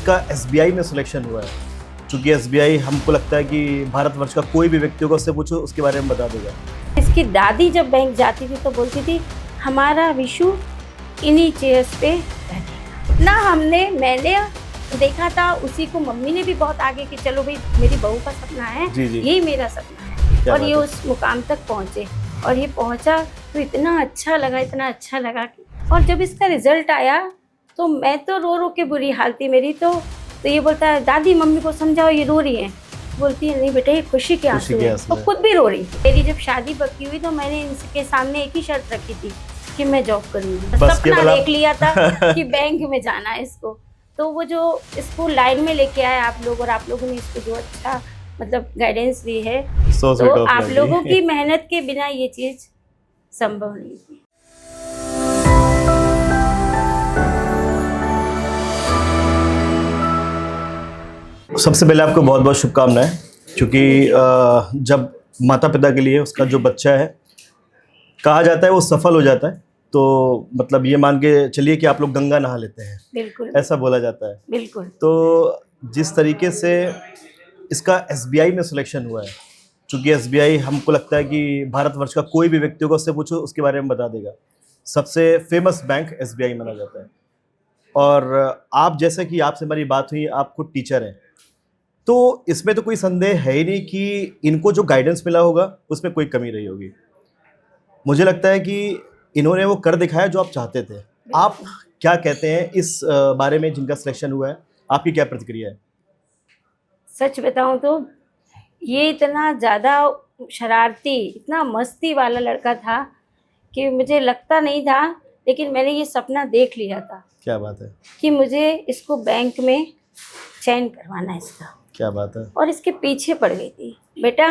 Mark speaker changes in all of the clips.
Speaker 1: इसका एसबीआई में सिलेक्शन हुआ है, क्योंकि एसबीआई हमको लगता है कि भारतवर्ष का कोई भी व्यक्ति होगा उससे पूछो उसके बारे में बता देगा।
Speaker 2: इसकी दादी जब बैंक जाती थी तो बोलती थी हमारा विशु इन्हीं चेयर्स पे बैठेगा ना। मैंने देखा था, उसी को मम्मी ने भी बहुत आगे कि चलो भाई मेरी बहू का सपना है, यही मेरा सपना है। और ये उस मुकाम तक पहुँचे और ये पहुँचा तो इतना अच्छा लगा और जब इसका रिजल्ट आया तो मैं तो रो के बुरी हाल थी मेरी। तो ये बोलता है दादी मम्मी को समझाओ, ये रो रही है। बोलती है नहीं बेटा ये खुशी के आंसू है, और खुद भी रो रही थी। मेरी जब शादी पक्की हुई तो मैंने इनके सामने एक ही शर्त रखी थी कि मैं जॉब करूंगी। सपना देख लिया था कि बैंक में जाना है इसको। तो वो जो इसको लाइन में लेके आए आप लोग, और आप लोगों ने इसको जो अच्छा मतलब गाइडेंस दी है, तो आप लोगों की मेहनत के बिना ये चीज संभव नहीं थी।
Speaker 1: सबसे पहले आपको बहुत बहुत शुभकामनाएं, क्योंकि जब माता पिता के लिए उसका जो बच्चा है कहा जाता है वो सफल हो जाता है, तो मतलब ये मान के चलिए कि आप लोग गंगा नहा लेते हैं।
Speaker 2: बिल्कुल,
Speaker 1: ऐसा बोला जाता है।
Speaker 2: बिल्कुल।
Speaker 1: तो जिस तरीके से इसका एसबीआई में सिलेक्शन हुआ है, क्योंकि एसबीआई हमको लगता है कि भारतवर्ष का कोई भी व्यक्ति होगा उससे पूछो उसके बारे में बता देगा। सबसे फेमस बैंक एसबीआई माना जाता है। और आप जैसे कि आपसे हमारी बात हुई, आप खुद टीचर हैं, तो इसमें तो कोई संदेह है ही नहीं कि इनको जो गाइडेंस मिला होगा उसमें कोई कमी रही होगी। मुझे लगता है कि इन्होंने वो कर दिखाया जो आप चाहते थे। आप क्या कहते हैं इस बारे में जिनका सिलेक्शन हुआ है, आपकी क्या प्रतिक्रिया है?
Speaker 2: सच बताऊं तो ये इतना ज़्यादा शरारती, इतना मस्ती वाला लड़का था कि मुझे लगता नहीं था, लेकिन मैंने ये सपना देख लिया था।
Speaker 1: क्या बात है
Speaker 2: कि मुझे इसको बैंक में चयन करवाना है इसका।
Speaker 1: क्या बात है।
Speaker 2: और इसके पीछे पड़ गई थी, बेटा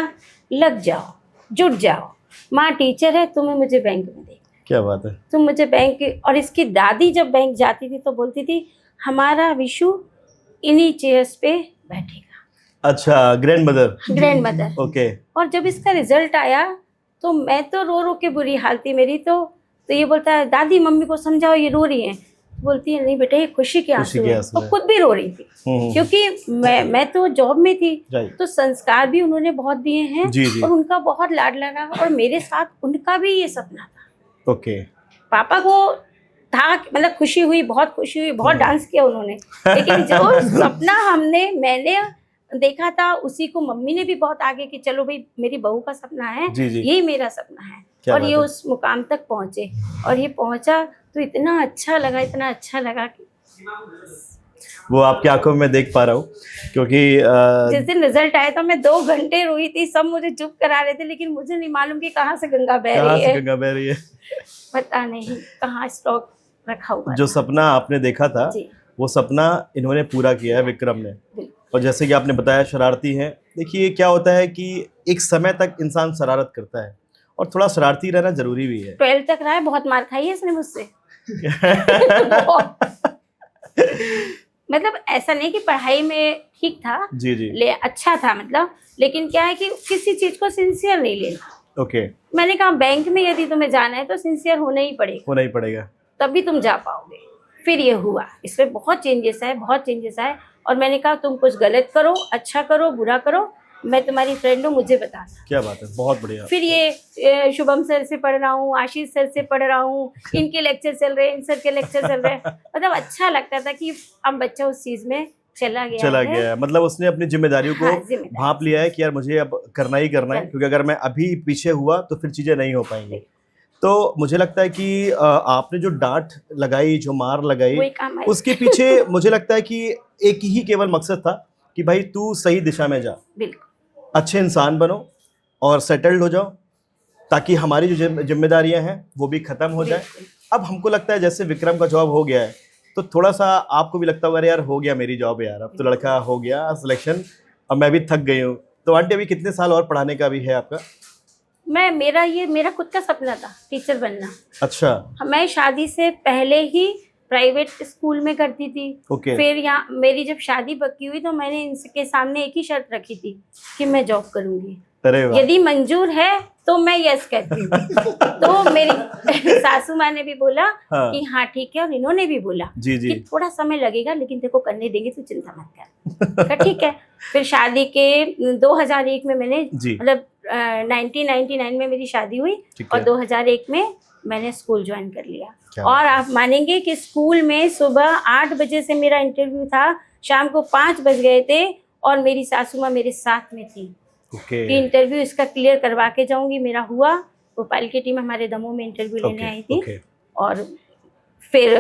Speaker 2: लग जाओ, जुट जाओ, माँ टीचर है, तुम्हें मुझे बैंक में देखना।
Speaker 1: क्या बात है।
Speaker 2: तुम मुझे बैंक। और इसकी दादी जब बैंक जाती थी तो बोलती थी हमारा विशु इन्हीं चेयर्स पे बैठेगा।
Speaker 1: अच्छा, ग्रैंड
Speaker 2: मदर।
Speaker 1: ओके।
Speaker 2: और जब इसका रिजल्ट आया तो मैं तो रो के बुरी हाल थी मेरी। तो ये बोलता है दादी मम्मी को समझाओ, ये रो रही है। बोलती है नहीं बेटा ये खुशी के आंसू है, और खुद भी रो रही थी। क्योंकि मैं तो जॉब में थी, तो संस्कार भी उन्होंने बहुत दिए हैं और उनका बहुत लाड लगा, और मेरे साथ उनका भी ये सपना था।
Speaker 1: ओके।
Speaker 2: पापा को था मतलब खुशी हुई, बहुत खुशी हुई, बहुत डांस किया उन्होंने, लेकिन जो सपना मैंने देखा था, उसी को मम्मी ने भी बहुत आगे कि चलो भाई मेरी बहू का सपना है, यही मेरा सपना है। और ये उस मुकाम तक पहुँचे और ये पहुँचा तो इतना अच्छा लगा कि
Speaker 1: वो आपकी आंखों में देख पा रहा हूँ, क्योंकि
Speaker 2: जिस दिन रिजल्ट आया था मैं 2 घंटे रोई थी। सब मुझे चुप करा रहे थे, लेकिन मुझे नहीं मालूम कि कहाँ से गंगा बह रही है। पता नहीं कहाँ स्टॉक रखा हुआ।
Speaker 1: जो सपना आपने देखा था वो सपना इन्होंने पूरा किया है, विक्रम ने। और जैसे कि आपने बताया शरारती है। देखिए क्या होता है कि एक समय तक इंसान शरारत करता है और थोड़ा शरारती रहना जरूरी भी है।
Speaker 2: 12 तक रहा है, बहुत मार खाई है इसने मुझसे। मतलब ऐसा नहीं कि पढ़ाई में ठीक था, अच्छा था मतलब, लेकिन क्या है कि किसी चीज को सिंसियर नहीं लेना।
Speaker 1: ओके।
Speaker 2: मैंने कहा बैंक में यदि तुम्हें जाना है तो सिंसियर होना ही पड़ेगा, तभी तुम जा पाओगे। फिर ये हुआ, इसमें बहुत चेंजेस है। और मैंने कहा तुम कुछ गलत करो, अच्छा करो, बुरा करो, मैं तुम्हारी फ्रेंड हूँ, मुझे बताना।
Speaker 1: क्या बात है, बहुत बढ़िया।
Speaker 2: फिर ये शुभम सर से पढ़ रहा हूँ, आशीष सर से पढ़ रहा हूँ, इनके लेक्चर चल रहे हैं, इन सर के लेक्चर चल रहे हैं। मतलब अच्छा लगता था कि अब बच्चा उस चीज में चला गया।
Speaker 1: मतलब उसने अपनी जिम्मेदारियों को भांप लिया है कि यार मुझे अब करना ही करना है, क्योंकि अगर मैं अभी पीछे हुआ तो फिर चीजें नहीं हो पाएंगी। तो मुझे लगता है कि आपने जो डांट लगाई, जो मार लगाई, उसके पीछे मुझे लगता है कि एक ही केवल मकसद था कि भाई तू सही दिशा में जा, अच्छे इंसान बनो और सेटल्ड हो जाओ, ताकि हमारी जो जिम्मेदारियां हैं वो भी खत्म हो जाए। अब हमको लगता है जैसे विक्रम का जॉब हो गया है, तो थोड़ा सा आपको भी लगता होगा यार हो गया मेरी जॉब यार, अब तो लड़का हो गया सिलेक्शन, अब मैं भी थक गई हूँ। तो आंटी अभी कितने साल और पढ़ाने का भी है आपका?
Speaker 2: मेरा खुद का सपना था टीचर बनना।
Speaker 1: अच्छा।
Speaker 2: मैं शादी से पहले ही प्राइवेट स्कूल में करती थी।
Speaker 1: ओके।
Speaker 2: फिर यहाँ मेरी जब शादी पक्की हुई तो मैंने इनके सामने एक ही शर्त रखी थी कि मैं जॉब करूंगी,
Speaker 1: अरे वाह।
Speaker 2: यदि मंजूर है तो मैं यस कहती हूँ। तो मेरी सासू माँ ने भी बोला
Speaker 1: हाँ।
Speaker 2: कि हाँ ठीक है, और इन्होंने भी बोला
Speaker 1: जी जी।
Speaker 2: कि थोड़ा समय लगेगा लेकिन देखो करने देंगे, तो चिंता मत कर। कहा, ठीक है। फिर शादी के 2001 में मैंने
Speaker 1: जी।
Speaker 2: मतलब 1999 में मेरी शादी हुई
Speaker 1: ठीक
Speaker 2: और
Speaker 1: है।
Speaker 2: 2001 में मैंने स्कूल ज्वाइन कर लिया।
Speaker 1: क्या
Speaker 2: और
Speaker 1: बात है।
Speaker 2: आप मानेंगे कि स्कूल में सुबह 8 बजे से मेरा इंटरव्यू था, शाम को 5 बज गए थे और मेरी सासू माँ मेरे साथ में थी
Speaker 1: ओके।
Speaker 2: कि इंटरव्यू इसका क्लियर करवा के जाऊंगी। मेरा हुआ, भोपाल की टीम हमारे दमोह में इंटरव्यू लेने आई थी।
Speaker 1: ओके।
Speaker 2: और फिर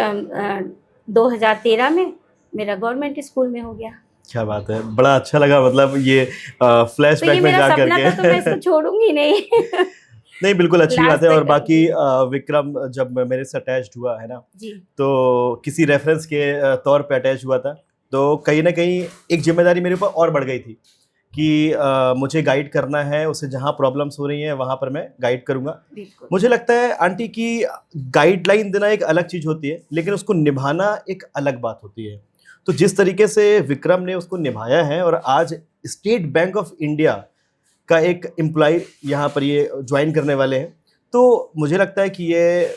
Speaker 2: 2013 में मेरा गवर्नमेंट स्कूल में हो गया।
Speaker 1: क्या बात है, बड़ा अच्छा लगा, मतलब ये
Speaker 2: तो
Speaker 1: फ्लैशबैक
Speaker 2: ये
Speaker 1: में
Speaker 2: मेरा
Speaker 1: जा
Speaker 2: सपना
Speaker 1: करके
Speaker 2: था, तो मैं इसको छोड़ूंगी नहीं।
Speaker 1: नहीं बिल्कुल अच्छी
Speaker 2: लास्ट
Speaker 1: बात है।
Speaker 2: तक
Speaker 1: और बाकी
Speaker 2: करूंगी।
Speaker 1: विक्रम जब मेरे से अटैच्ड हुआ है ना,
Speaker 2: जी
Speaker 1: तो किसी रेफरेंस के तौर पे अटैच हुआ था, तो कहीं ना कहीं एक जिम्मेदारी मेरे ऊपर और बढ़ गई थी कि मुझे गाइड करना है उसे, जहाँ प्रॉब्लम्स हो रही हैं वहाँ पर मैं गाइड करूँगा।
Speaker 2: बिल्कुल।
Speaker 1: मुझे लगता है आंटी की गाइडलाइन देना एक अलग चीज़ होती है, लेकिन उसको निभाना एक अलग बात होती है। तो जिस तरीके से विक्रम ने उसको निभाया है और आज स्टेट बैंक ऑफ इंडिया का एक एम्प्लॉय यहाँ पर ये ज्वाइन करने वाले हैं, तो मुझे लगता है कि ये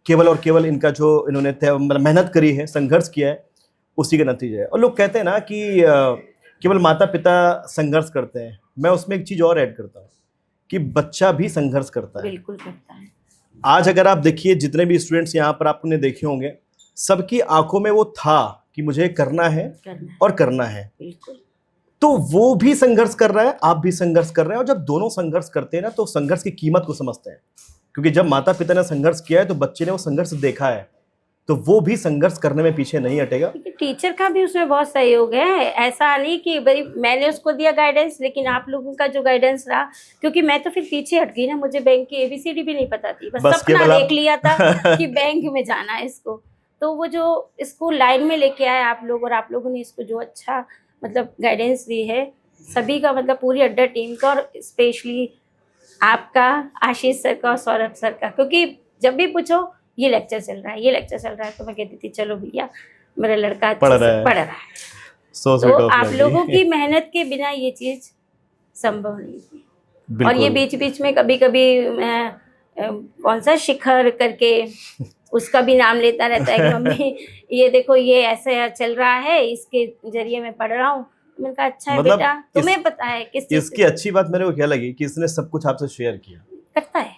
Speaker 1: केवल और केवल इनका जो इन्होंने मतलब मेहनत करी है, संघर्ष किया है, उसी का नतीजा है। और लोग कहते हैं ना कि केवल माता पिता संघर्ष करते हैं, मैं उसमें एक चीज़ और ऐड करता हूँ कि बच्चा भी संघर्ष करता है।
Speaker 2: बिल्कुल करता है।
Speaker 1: आज अगर आप देखिए जितने भी स्टूडेंट्स यहाँ पर आपने देखे होंगे, सबकी आंखों में वो था कि मुझे करना है और करना है।
Speaker 2: बिल्कुल।
Speaker 1: तो वो भी संघर्ष कर रहा है, आप भी संघर्ष कर रहे हैं, और जब दोनों संघर्ष करते हैं ना, तो संघर्ष की कीमत को समझते हैं। क्योंकि जब माता पिता ने संघर्ष किया है तो बच्चे ने वो संघर्ष देखा है, तो वो भी संघर्ष करने में पीछे नहीं हटेगा।
Speaker 2: टीचर का भी उसमें बहुत सहयोग है। ऐसा नहीं कि भाई मैंने उसको दिया गाइडेंस, लेकिन आप लोगों का जो गाइडेंस रहा, क्योंकि मैं तो फिर पीछे हट गई ना, मुझे बैंक की ABCD भी नहीं पता थी, बस सपना देख लिया था कि बैंक में जाना है इसको। तो वो जो इसको लाइन में लेके आए आप लोग, और आप लोगों ने इसको जो अच्छा मतलब गाइडेंस दी है, सभी का मतलब पूरी अड्डा टीम का, और स्पेशली आपका, आशीष सर का और सौरभ सर का। क्योंकि जब भी पूछो ये लेक्चर चल रहा है, ये लेक्चर चल रहा है, तो मैं कहती थी चलो भैया मेरा लड़का अच्छे से पढ़ रहा है। तो आप लोगों की मेहनत के बिना ये चीज़ संभव नहीं थी। और ये बीच बीच में कभी कभी कौन सा शिखर करके उसका भी नाम लेता रहता है कि मम्मी ये देखो ये ऐसा चल रहा है, इसके जरिए मैं पढ़ रहा हूँ। मैंने कहा अच्छा है
Speaker 1: मतलब
Speaker 2: बेटा, तुम्हें पता है किस चीज़
Speaker 1: इसकी अच्छी बात मेरे को क्या लगी कि इसने सब कुछ आपसे शेयर किया।
Speaker 2: करता है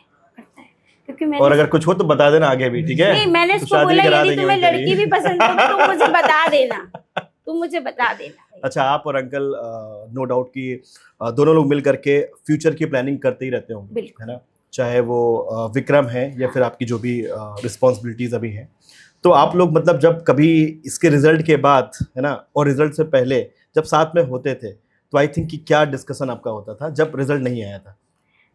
Speaker 2: क्योंकि मैंने,
Speaker 1: और अगर कुछ हो तो बता देना आगे भी, ठीक है?
Speaker 2: नहीं मैंने
Speaker 1: तो
Speaker 2: इसको बोला यदि तुम्हें लड़की भी पसंद हो तो मुझे बता देना, तुम मुझे बता देना।
Speaker 1: अच्छा, आप और अंकल नो डाउट कि दोनों लोग मिल करके फ्यूचर की प्लानिंग करते ही रहते होंगे, है ना? चाहे वो विक्रम है या फिर आपकी जो भी रिस्पॉन्सिबिलिटीज अभी हैं। तो आप लोग मतलब जब कभी इसके रिजल्ट के बाद, है ना, और रिजल्ट से पहले जब साथ में होते थे, तो आई थिंक कि क्या डिस्कशन आपका होता था जब रिजल्ट नहीं आया था?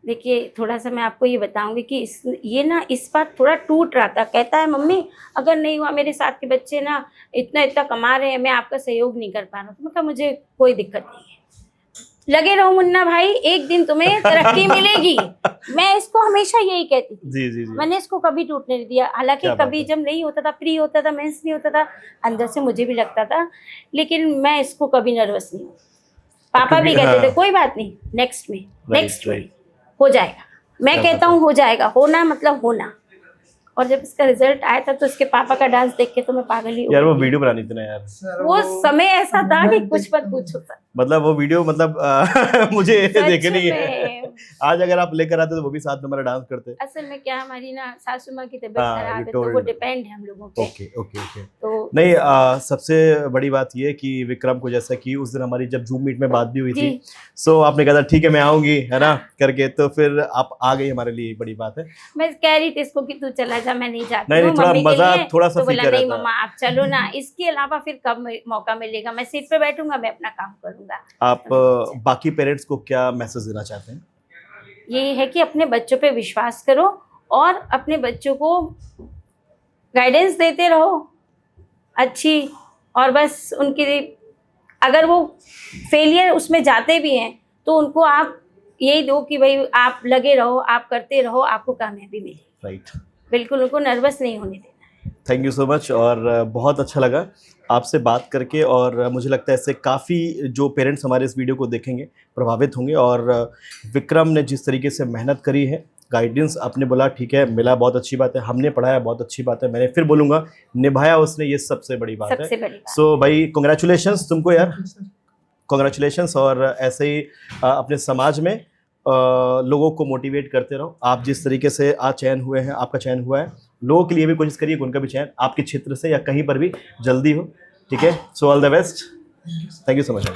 Speaker 2: देखिए थोड़ा सा मैं आपको ये बताऊंगी कि ये ना इस बार थोड़ा टूट रहा था। कहता है मम्मी अगर नहीं हुआ, मेरे साथ के बच्चे ना इतना कमा रहे हैं, मैं आपका सहयोग नहीं कर पा रहा। तो मैं कहा मुझे कोई दिक्कत नहीं है, लगे रहो मुन्ना भाई, एक दिन तुम्हें तरक्की मिलेगी। मैं इसको हमेशा यही कहती थी।
Speaker 1: जी जी जी।
Speaker 2: मैंने इसको कभी टूटने नहीं दिया। हालांकि कभी जब नहीं होता था, फ्री होता था, मेंस नहीं होता था, अंदर से मुझे भी लगता था, लेकिन मैं इसको कभी नर्वस नहीं हूँ। पापा भी कहते थे कोई बात नहीं, नेक्स्ट में हो जाएगा। मैं कहता हूँ हो जाएगा, होना मतलब होना। और जब इसका रिजल्ट आया था तो इसके पापा का डांस देख के तो मैं पागल ही हो
Speaker 1: यार, वो वीडियो बनानी थी ना यार।
Speaker 2: वो समय ऐसा था कि कुछ मत पूछो सर।
Speaker 1: मतलब वो वीडियो मतलब मुझे देखनी है। आज अगर आप लेकर आते तो वो भी साथ में हमारा डांस करते।
Speaker 2: असल में क्या, हमारी ना सासू माँ की तबीयत खराब है, तो वो डिपेंड है हम लोगों पे।
Speaker 1: Okay okay okay.
Speaker 2: तो
Speaker 1: नहीं, सबसे बड़ी बात ये कि विक्रम को, जैसा कि उस दिन हमारी जब जूम मीट में बात भी हुई थी, सो आपने कहा था ठीक है मैं आऊंगी, है ना, करके, तो फिर आप आ गई, हमारे लिए बड़ी बात है।
Speaker 2: मैं कह रही थी इसको कि तू चला जा, मैं नहीं जाती।
Speaker 1: नहीं, थोड़ा मजा, थोड़ा सा
Speaker 2: बोला नहीं मम्मा आप चलो ना, इसके अलावा फिर कब मौका मिलेगा, मैं सीट पे बैठूंगा, मैं अपना काम करूंगा।
Speaker 1: आप बाकी पेरेंट्स को क्या मैसेज देना चाहते हैं?
Speaker 2: ये है कि अपने बच्चों पे विश्वास करो और अपने बच्चों को गाइडेंस देते रहो अच्छी, और बस उनकी अगर वो फेलियर उसमें जाते भी हैं तो उनको आप यही दो कि भाई आप लगे रहो, आप करते रहो, आपको कामयाबी मिलेगी।
Speaker 1: राइट।
Speaker 2: बिल्कुल उनको नर्वस नहीं होने देना है।
Speaker 1: Thank you so much. और बहुत अच्छा लगा आपसे बात करके, और मुझे लगता है इससे काफ़ी जो पेरेंट्स हमारे इस वीडियो को देखेंगे प्रभावित होंगे। और विक्रम ने जिस तरीके से मेहनत करी है, गाइडेंस आपने बोला ठीक है मिला, बहुत अच्छी बात है, हमने पढ़ाया बहुत अच्छी बात है, मैंने फिर बोलूँगा निभाया उसने, ये सबसे बड़ी बात
Speaker 2: सबसे
Speaker 1: है।
Speaker 2: बड़ी बात।
Speaker 1: सो भाई कॉन्ग्रेचुलेशंस तुमको यार, कॉन्ग्रेचुलेशंस। और ऐसे ही अपने समाज में लोगों को मोटिवेट करते रहो। आप जिस तरीके से आज चयन हुए हैं, आपका चयन हुआ है, लोगों के लिए भी कोशिश करिए कि उनका भी चयन आपके क्षेत्र से या कहीं पर भी जल्दी हो। ठीक है, so all the best, thank you so much.